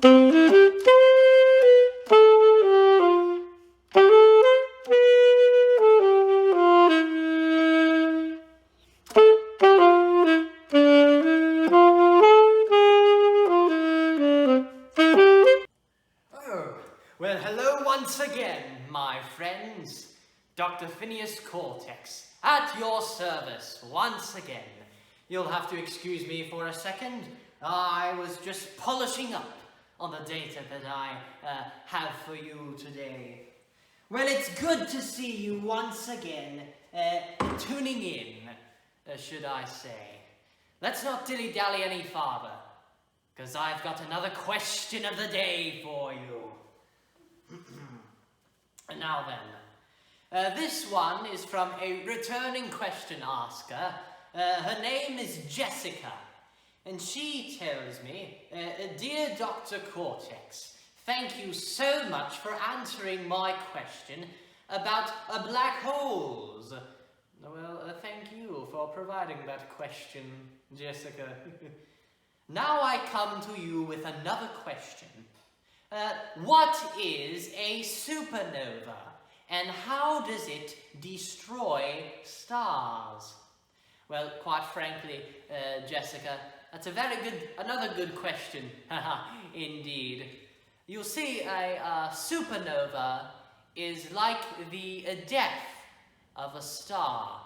Well, hello once again, my friends. Dr. Phineas Cortex, at your service once again. You'll have to excuse me for a second. I was just polishing up on the data that I have for you today. Well, it's good to see you once again, tuning in, should I say. Let's not dilly-dally any farther, because I've got another question of the day for you. Now then, this one is from a returning question asker. Her name is Jessica, and she tells me, Dear Dr. Cortex, thank you so much for answering my question about black holes. Well, thank you for providing that question, Jessica. Now I come to you with another question. What is a supernova, and how does it destroy stars? Well, quite frankly, Jessica, that's another good question, indeed. You'll see, a supernova is like the death of a star.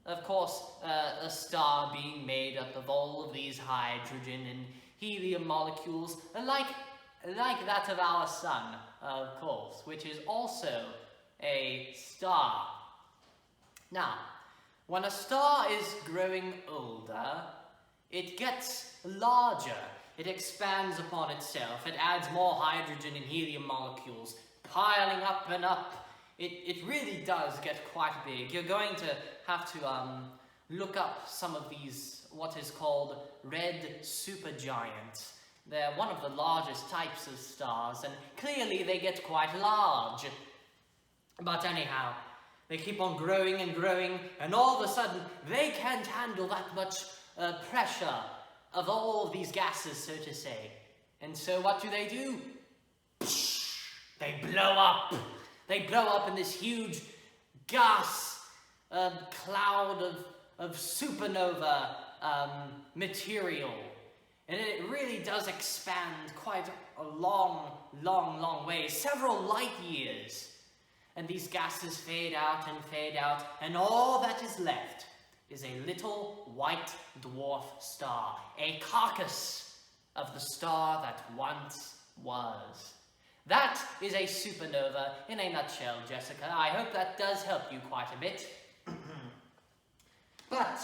Of course, a star being made up of all of these hydrogen and helium molecules, like that of our sun, of course, which is also a star. Now, when a star is growing older, it gets larger. It expands upon itself. It adds more hydrogen and helium molecules, piling up and up. It really does get quite big. You're going to have to look up some of these, what is called red supergiants. They're one of the largest types of stars, and clearly they get quite large. But anyhow, they keep on growing and growing, and all of a sudden, they can't handle that much pressure of all of these gases, so to say. And so what do? They blow up. They blow up in this huge gas cloud of supernova material. And it really does expand quite a long way, several light years. And these gases fade out, and all that is left is a little white dwarf star, a carcass of the star that once was. That is a supernova in a nutshell, Jessica. I hope that does help you quite a bit. But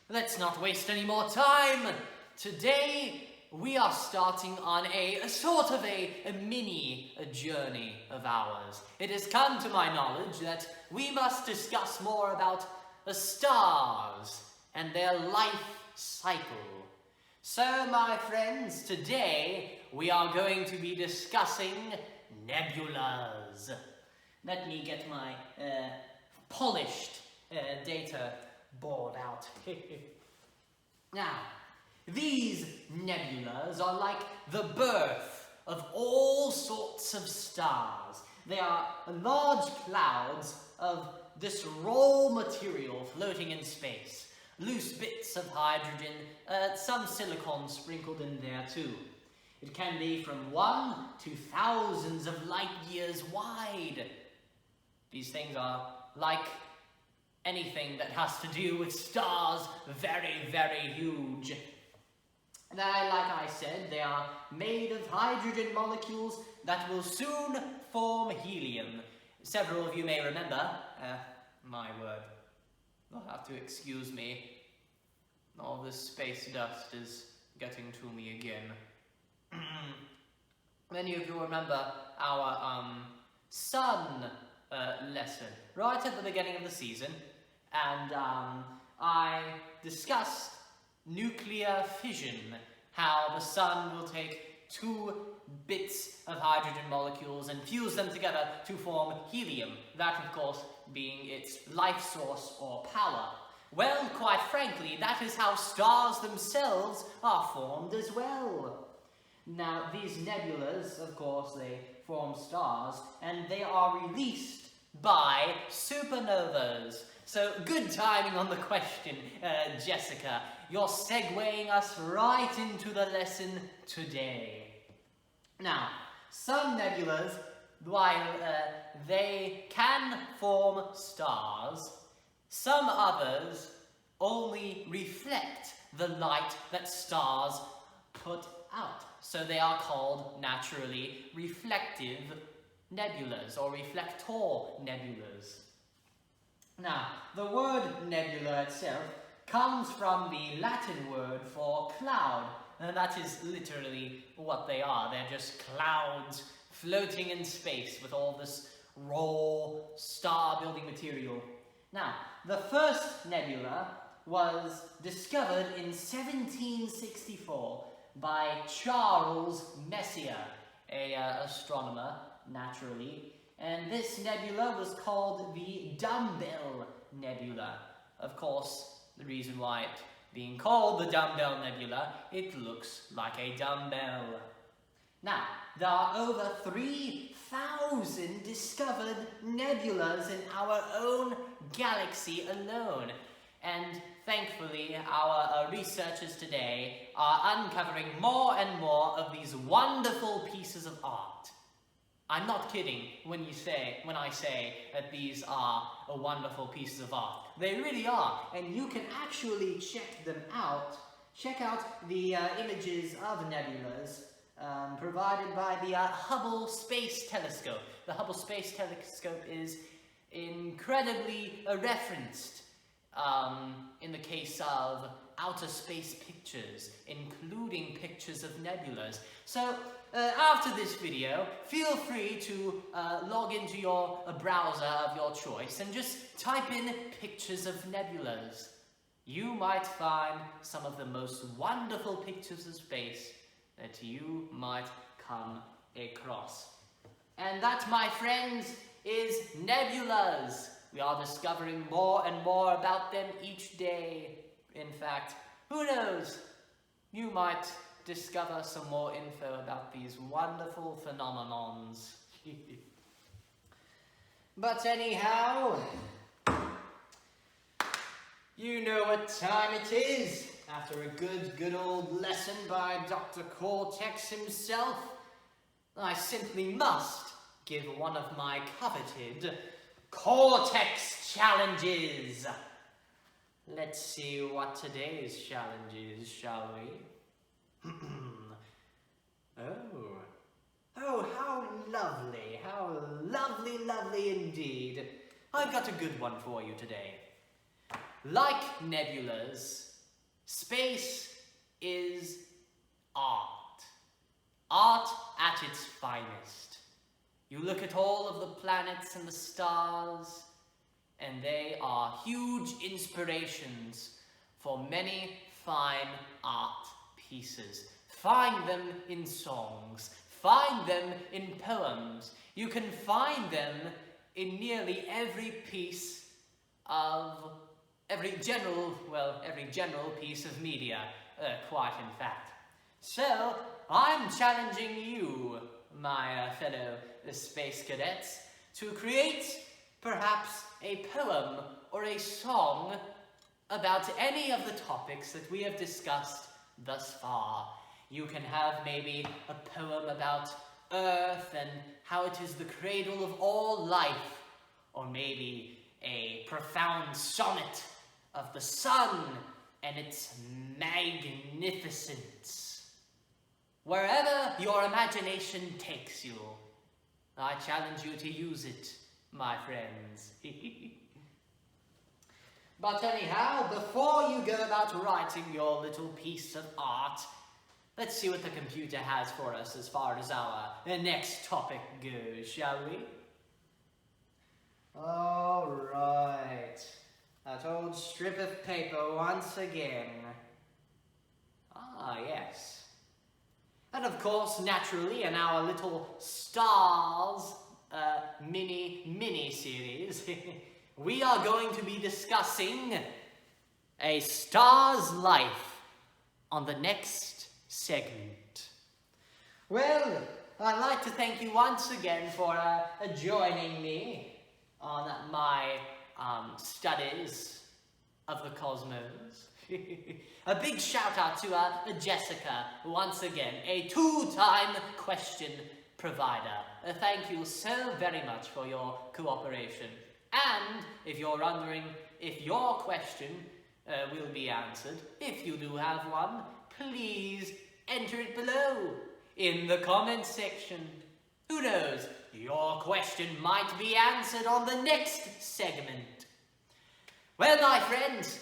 let's not waste any more time. Today, we are starting on a sort of a mini journey of ours. It has come to my knowledge that we must discuss more about the stars and their life cycle. So, my friends, today we are going to be discussing nebulas. Let me get my polished data board out. Now, these nebulas are like the birth of all sorts of stars. They are large clouds of this raw material floating in space. Loose bits of hydrogen, some silicon sprinkled in there too. It can be from 1 to thousands of light years wide. These things are like anything that has to do with stars, very huge. Like I said, they are made of hydrogen molecules that will soon form helium. Several of you may remember, my word, you'll have to excuse me. All this space dust is getting to me again. Many of you remember our sun lesson right at the beginning of the season, and I discussed nuclear fission, how the sun will take 2 bits of hydrogen molecules and fuse them together to form helium, that of course being its life source or power. Well, quite frankly, that is how stars themselves are formed as well. Now, these nebulas, of course, they form stars, and they are released by supernovas. So, good timing on the question, Jessica. You're segueing us right into the lesson today. Now, some nebulas, while they can form stars, some others only reflect the light that stars put out. So they are called naturally reflective nebulas or reflector nebulas. Now, the word nebula itself comes from the Latin word for cloud, and that is literally what they are. They're just clouds floating in space with all this raw star-building material. Now, the first nebula was discovered in 1764 by Charles Messier, an astronomer, naturally, and this nebula was called the Dumbbell Nebula. Of course, the reason why it being called the Dumbbell Nebula, it looks like a dumbbell. Now, there are over 3,000 discovered nebulas in our own galaxy alone. And thankfully, our researchers today are uncovering more and more of these wonderful pieces of art. I'm not kidding when I say that these are wonderful pieces of art. They really are, and you can actually check them out. Check out the images of nebulas provided by the Hubble Space Telescope. The Hubble Space Telescope is incredibly referenced in the case of outer space pictures, including pictures of nebulas. So, after this video, feel free to log into your browser of your choice and just type in pictures of nebulas. You might find some of the most wonderful pictures of space that you might come across. And that, my friends, is nebulas. We are discovering more and more about them each day. In fact, who knows? You might discover some more info about these wonderful phenomenons. But anyhow, you know what time it is. After a good old lesson by Dr. Cortex himself, I simply must give one of my coveted Cortex challenges. Let's see what today's challenge is, shall we? Oh, how lovely indeed. I've got a good one for you today. Like nebulas, space is art. Art at its finest. You look at all of the planets and the stars, and they are huge inspirations for many fine art pieces. Find them in songs. Find them in poems. You can find them in nearly every general piece of media, quite in fact. So, I'm challenging you, my fellow space cadets, to create perhaps a poem or a song about any of the topics that we have discussed thus far. You can have maybe a poem about Earth and how it is the cradle of all life, or maybe a profound sonnet of the sun and its magnificence. Wherever your imagination takes you, I challenge you to use it, my friends. But anyhow, before you go about writing your little piece of art, let's see what the computer has for us as far as our next topic goes, shall we? Alright. That old strip of paper once again. Ah, yes. And of course, naturally, in our little stars mini-series, we are going to be discussing a star's life on the next segment. Well, I'd like to thank you once again for joining me on my studies of the cosmos. A big shout out to Jessica, once again, a two-time question provider. Thank you so very much for your cooperation. And if you're wondering if your question will be answered, if you do have one, please enter it below in the comments section. Who knows, your question might be answered on the next segment. Well, my friends,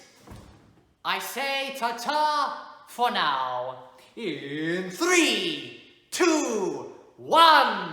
I say ta-ta for now. In 3, 2, 1.